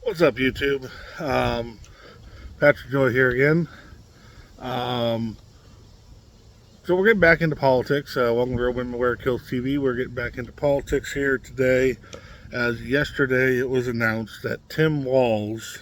What's up, YouTube? Patrick Joy here again. Um, so we're getting back into politics. Welcome to Real Women Wear Kills TV. We're getting back into politics here today. As yesterday, it was announced that Tim Walz,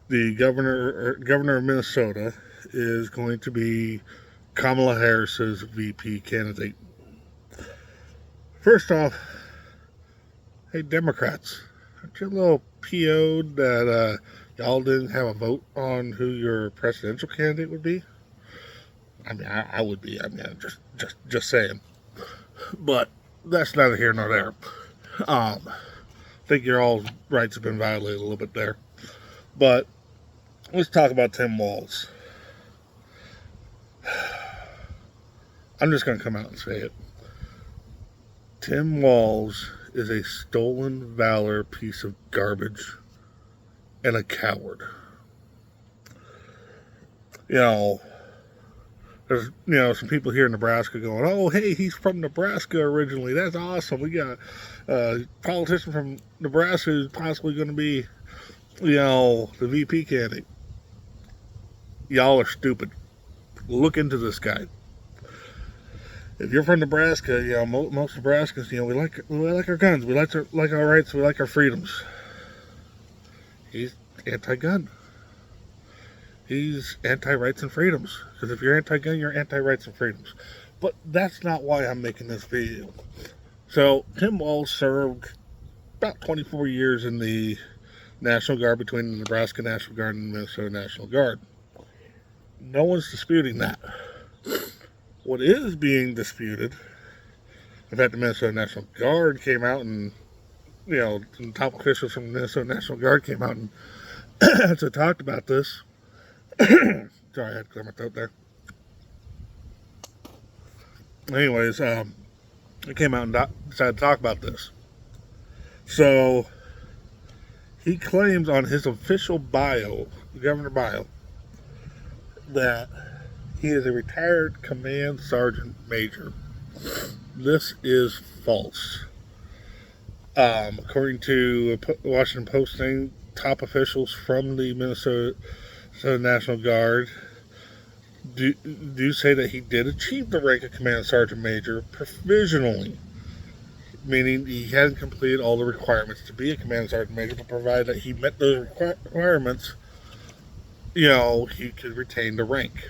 the governor of Minnesota, is going to be Kamala Harris's VP candidate. First off, hey Democrats, aren't you a little PO'd that y'all didn't have a vote on who your presidential candidate would be? I mean, I would be. I mean, just saying. But that's neither here nor there. I think your all rights have been violated a little bit there. But let's talk about Tim Walz. I'm just going to come out and say it. Tim Walz is a stolen valor piece of garbage and a coward. There's some people here in Nebraska going, oh, hey, he's from Nebraska originally. That's awesome. We got a politician from Nebraska who's possibly going to be, the VP candidate. Y'all are stupid. Look into this guy. If you're from Nebraska, most Nebraskans, we like our guns, we like our rights, we like our freedoms. He's anti-gun. He's anti-rights and freedoms. Because if you're anti-gun, you're anti-rights and freedoms. But that's not why I'm making this video. So, Tim Walz served about 24 years in the National Guard, between the Nebraska National Guard and the Minnesota National Guard. No one's disputing that. What is being disputed, in fact, the Minnesota National Guard came out and, the top officials from the Minnesota National Guard came out and so talked about this. Sorry, I had to clear my throat there. Anyways, they came out and decided to talk about this. So, he claims on his official bio, the governor bio, that he is a retired command sergeant major. This is false. According to a Washington Post thing, top officials from the Minnesota National Guard do say that he did achieve the rank of command sergeant major provisionally, meaning he hadn't completed all the requirements to be a command sergeant major, but provided that he met those requirements, he could retain the rank.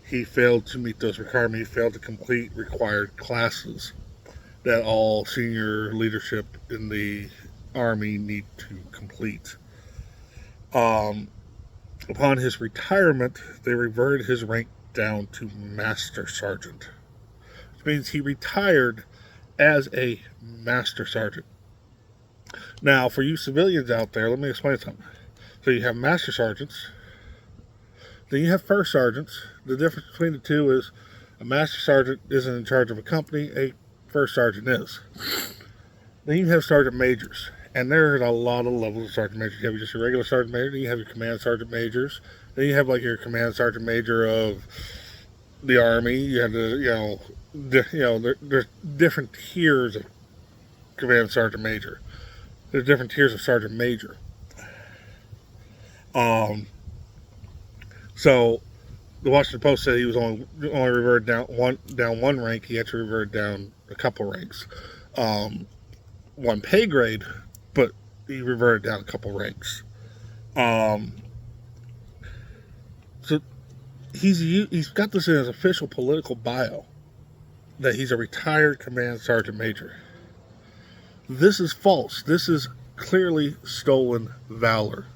He failed to meet those requirements. He failed to complete required classes that all senior leadership in the Army need to complete. Upon his retirement, they reverted his rank down to Master Sergeant, which means he retired as a Master Sergeant. Now, for you civilians out there, let me explain something. So you have Master Sergeants, then you have First Sergeants. The difference between the two is a Master Sergeant isn't in charge of a company, a First Sergeant is. Then you have Sergeant Majors, and there's a lot of levels of Sergeant Majors. You have just your regular Sergeant Major, then you have your Command Sergeant Majors, then you have like your Command Sergeant Major of the Army. You have there's different tiers of Command Sergeant Major. There's different tiers of Sergeant Major. So the Washington Post said he was only reverted down one rank. He actually reverted down a couple ranks, one pay grade, but he reverted down a couple ranks. So he's got this in his official political bio that he's a retired command sergeant major. This is false. This is clearly stolen valor.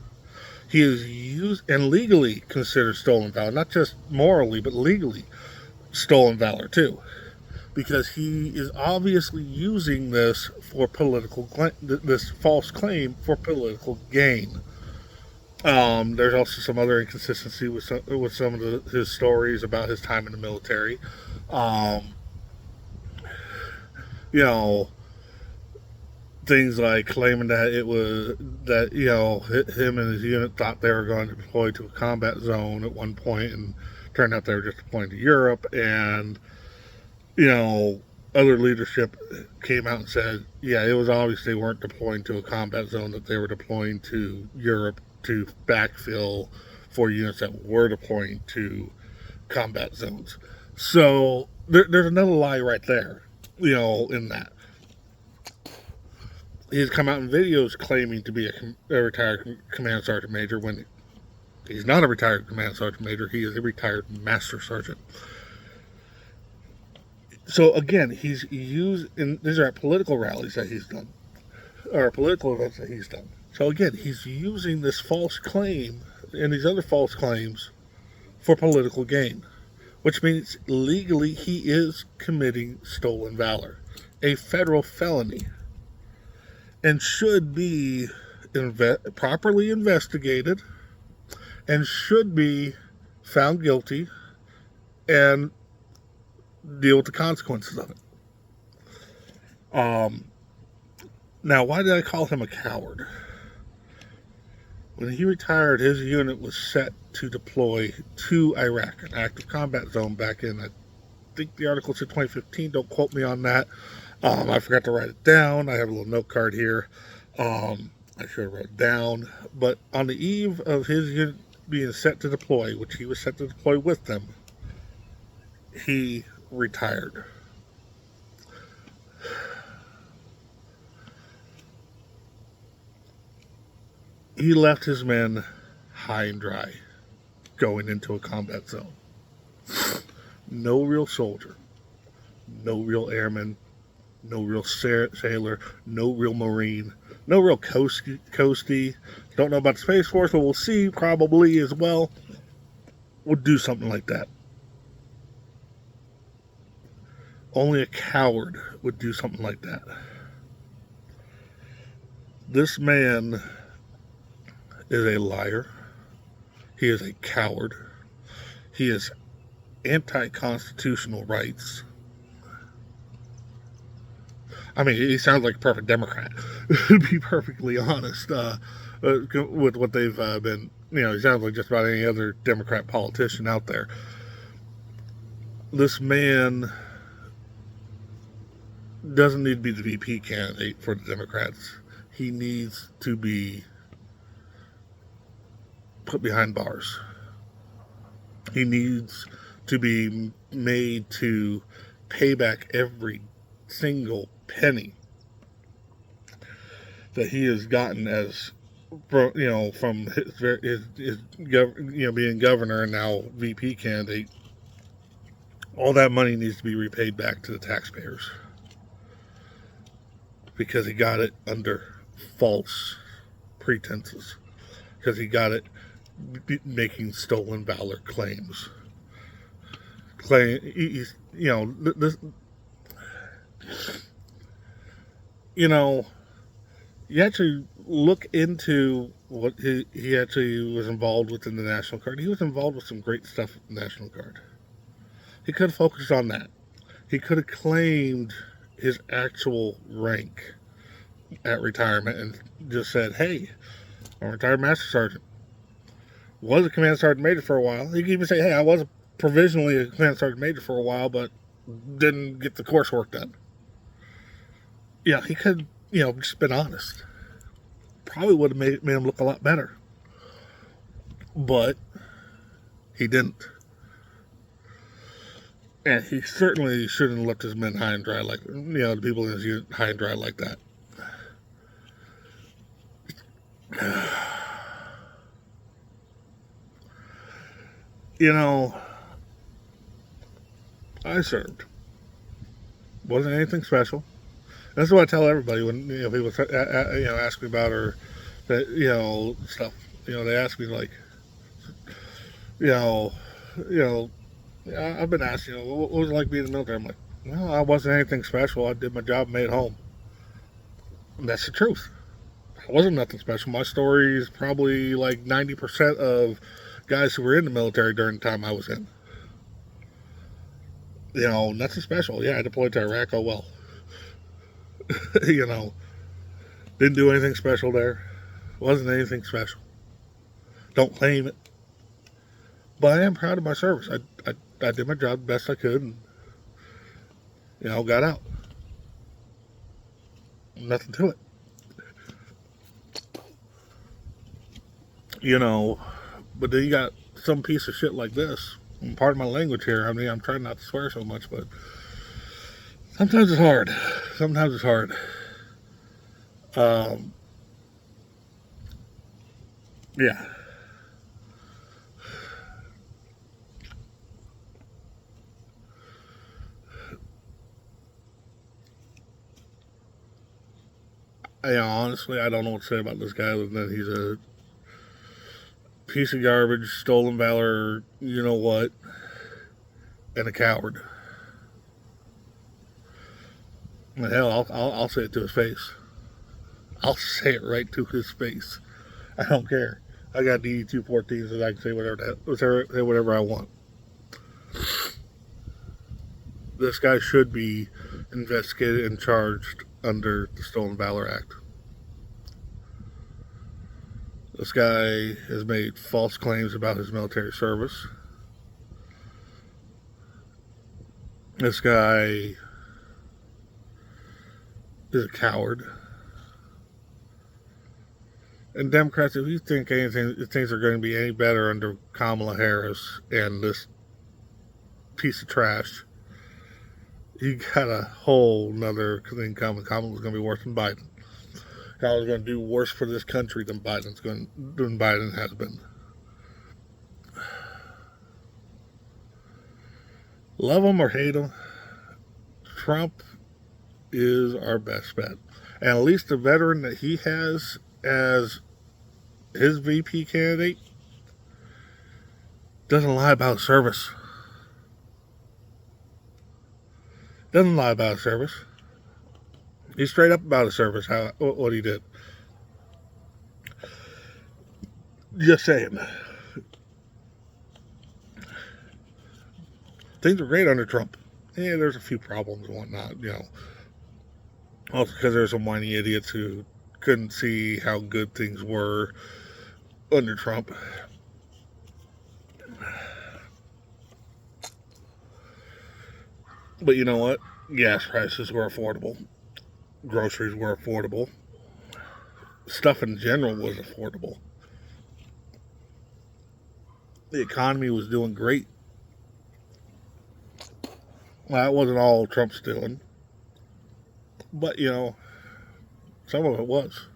He is used and legally considered stolen valor, not just morally, but legally stolen valor too, because he is obviously using this for this false claim for political gain. There's also some other inconsistency with some of his stories about his time in the military. Things like claiming that it was that him and his unit thought they were going to deploy to a combat zone at one point, and turned out they were just deploying to Europe, and other leadership came out and said, yeah, it was obvious they weren't deploying to a combat zone, that they were deploying to Europe to backfill for units that were deploying to combat zones. So there's another lie right there, in that. He's come out in videos claiming to be a retired command sergeant major when he's not a retired command sergeant major. He is a retired master sergeant. So again, he's used, and these are at political rallies that he's done, or political events that he's done. So again, he's using this false claim and these other false claims for political gain, which means legally he is committing stolen valor, a federal felony, and should be properly investigated and should be found guilty and deal with the consequences of it. Now, why did I call him a coward? When he retired, his unit was set to deploy to Iraq, an active combat zone back in, I think the article said 2015, don't quote me on that. I forgot to write it down. I have a little note card here. I should have wrote it down. But on the eve of his unit being set to deploy, which he was set to deploy with them, he retired. He left his men high and dry going into a combat zone. No real soldier, no real airman, no real sailor, no real Marine, no real coastie. Don't know about the Space Force, but we'll see probably as well. Would do something like that. Only a coward would do something like that. This man is a liar. He is a coward. He is anti-constitutional rights. I mean, he sounds like a perfect Democrat, to be perfectly honest, with what they've been, he sounds like just about any other Democrat politician out there. This man doesn't need to be the VP candidate for the Democrats. He needs to be put behind bars. He needs to be made to pay back every single penny that he has gotten as, from his being governor and now VP candidate. All that money needs to be repaid back to the taxpayers because he got it under false pretenses, because he got it making stolen valor claims. You actually look into what he actually was involved with in the National Guard. He was involved with some great stuff in the National Guard. He could have focused on that. He could have claimed his actual rank at retirement and just said, hey, I'm a retired master sergeant. Was a command sergeant major for a while. He could even say, hey, I was provisionally a command sergeant major for a while, but didn't get the coursework done. Yeah, he could, just been honest. Probably would have made him look a lot better. But he didn't. And he certainly shouldn't have left his men high and dry like, the people in his unit high and dry like that. I served. Wasn't anything special. That's what I tell everybody when people ask me about or that stuff. They ask me like, I've been asked, what was it like being in the military? I'm like, well, I wasn't anything special. I did my job and made it home. And that's the truth. I wasn't nothing special. My story is probably like 90% of guys who were in the military during the time I was in. Nothing special. Yeah, I deployed to Iraq. Oh, well. Didn't do anything special there. Wasn't anything special. Don't claim it. But I am proud of my service. I did my job the best I could. got out. Nothing to it. But then you got some piece of shit like this. And pardon my language here. I mean, I'm trying not to swear so much, but sometimes it's hard. Sometimes it's hard. Yeah. Honestly, I don't know what to say about this guy other than he's a piece of garbage, stolen valor, you know what, and a coward. And hell, I'll say it to his face. I'll say it right to his face. I don't care. I got DD 214, so I can say whatever I want. This guy should be investigated and charged under the Stolen Valor Act. This guy has made false claims about his military service. This guy is a coward. And Democrats, if you think things are going to be any better under Kamala Harris and this piece of trash, you got a whole nother thing coming. Kamala's going to be worse than Biden. Kamala's going to do worse for this country than Biden has been. Love him or hate him, Trump is our best bet. And at least the veteran that he has as his VP candidate doesn't lie about service. Doesn't lie about service. He's straight up about his service, what he did. Just saying. Things were great under Trump. Yeah, there's a few problems and whatnot, Also because there's some whiny idiots who couldn't see how good things were under Trump. But you know what? Gas prices were affordable. Groceries were affordable. Stuff in general was affordable. The economy was doing great. Well, that wasn't all Trump's doing. But, some of it was.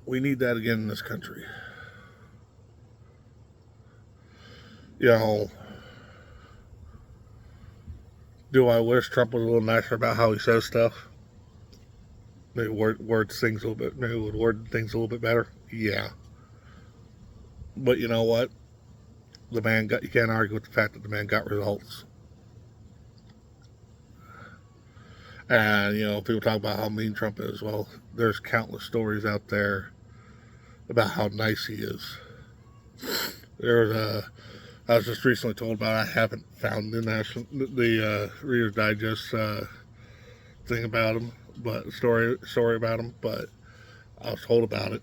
We need that again in this country. Do I wish Trump was a little nicer about how he says stuff? Maybe word things a little bit. Maybe would word things a little bit better. Yeah. But you know what? You can't argue with the fact that the man got results. And people talk about how mean Trump is. Well, there's countless stories out there about how nice he is. I was just recently told about. I haven't found the Reader's Digest thing about him, but story about him. But I was told about it,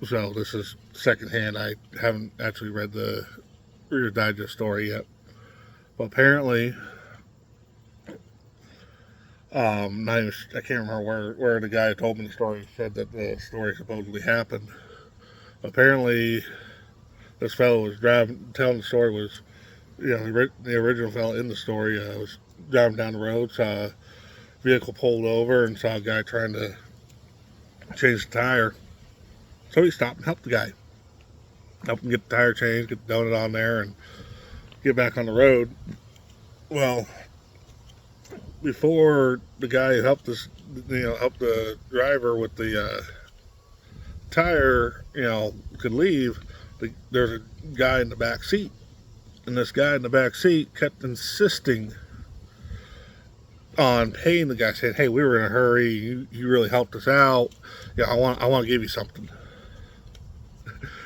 so this is secondhand. I haven't actually read the Reader's Digest story yet, but apparently, I can't remember where the guy who told me the story said that the story supposedly happened. Apparently, this fellow was telling the story was, the original fellow in the story was driving down the road, saw a vehicle pulled over and saw a guy trying to change the tire. So he stopped and helped the guy. Helped him get the tire changed, get the donut on there, and get back on the road. Well, before the guy who helped helped the driver with the tire, could leave, there's a guy in the back seat, and this guy in the back seat kept insisting on paying the guy, saying, "Hey, we were in a hurry. You really helped us out. I want to give you something."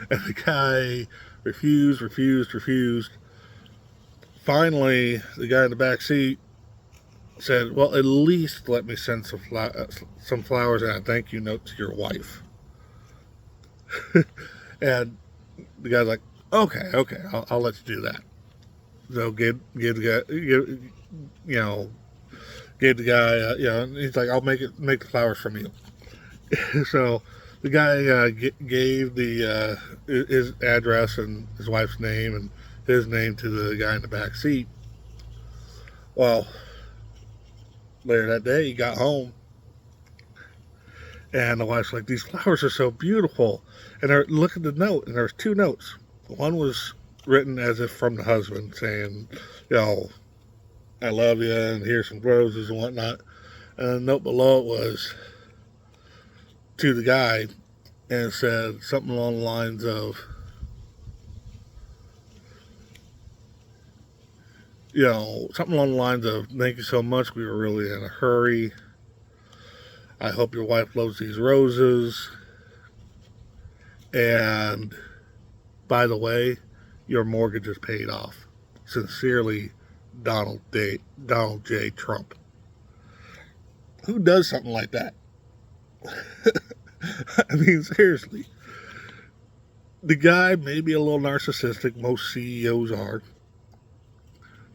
And the guy refused. Finally, the guy in the back seat said, "Well, at least let me send some flowers and a thank you note to your wife." And the guy's like, Okay, I'll let you do that. So give the guy, you know, gave the guy, he's like, I'll make the flowers from you. So the guy gave the his address and his wife's name and his name to the guy in the back seat. Well, later that day, he got home, and the wife's like, "These flowers are so beautiful." And I look at the note, and there's two notes. One was written as if from the husband, saying, "You know, I love you, and here's some roses and whatnot." And the note below it was to the guy, and it said something along the lines of, something along the lines of, "Thank you so much. We were really in a hurry. I hope your wife loves these roses. And by the way, your mortgage is paid off. Sincerely, Donald J. Trump." Who does something like that? I mean, seriously. The guy may be a little narcissistic. Most CEOs are.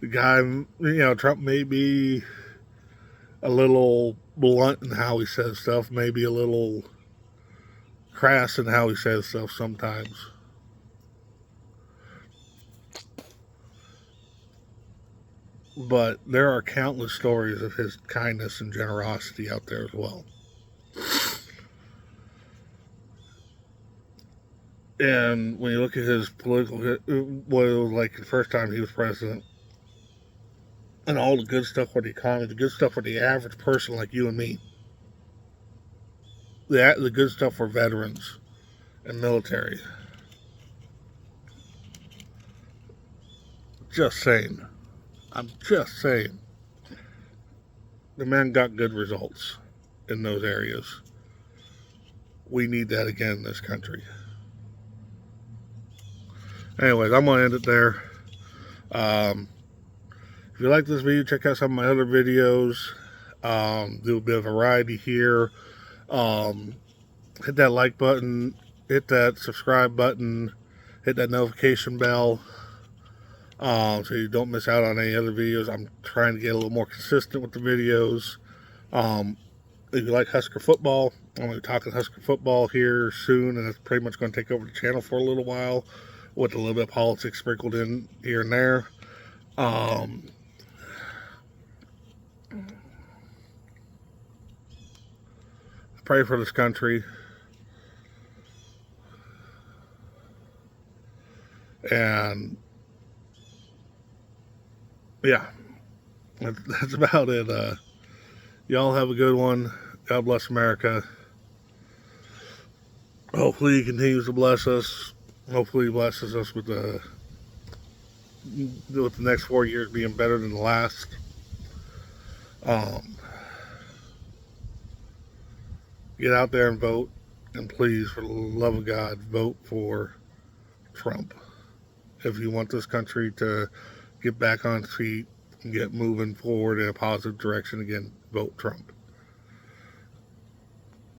The guy, Trump may be a little blunt in how he says stuff, maybe a little crass in how he says stuff sometimes. But there are countless stories of his kindness and generosity out there as well. And when you look at his political, what it was like the first time he was president, and all the good stuff for the economy, the good stuff for the average person like you and me, the good stuff for veterans and military. Just saying. I'm just saying. The man got good results in those areas. We need that again in this country. Anyways, I'm going to end it there. If you like this video, check out some of my other videos. Do a bit of variety here. Hit that like button, hit that subscribe button, hit that notification bell, so you don't miss out on any other videos. I'm trying to get a little more consistent with the videos. If you like Husker football, I'm going to be talking Husker football here soon, and it's pretty much going to take over the channel for a little while, with a little bit of politics sprinkled in here and there. Pray for this country. And yeah, that's about it. Y'all have a good one. God bless America. Hopefully he continues to bless us. Hopefully he blesses us with the next 4 years being better than the last. Get out there and vote. And please, for the love of God, vote for Trump. If you want this country to get back on its feet and get moving forward in a positive direction again, vote Trump.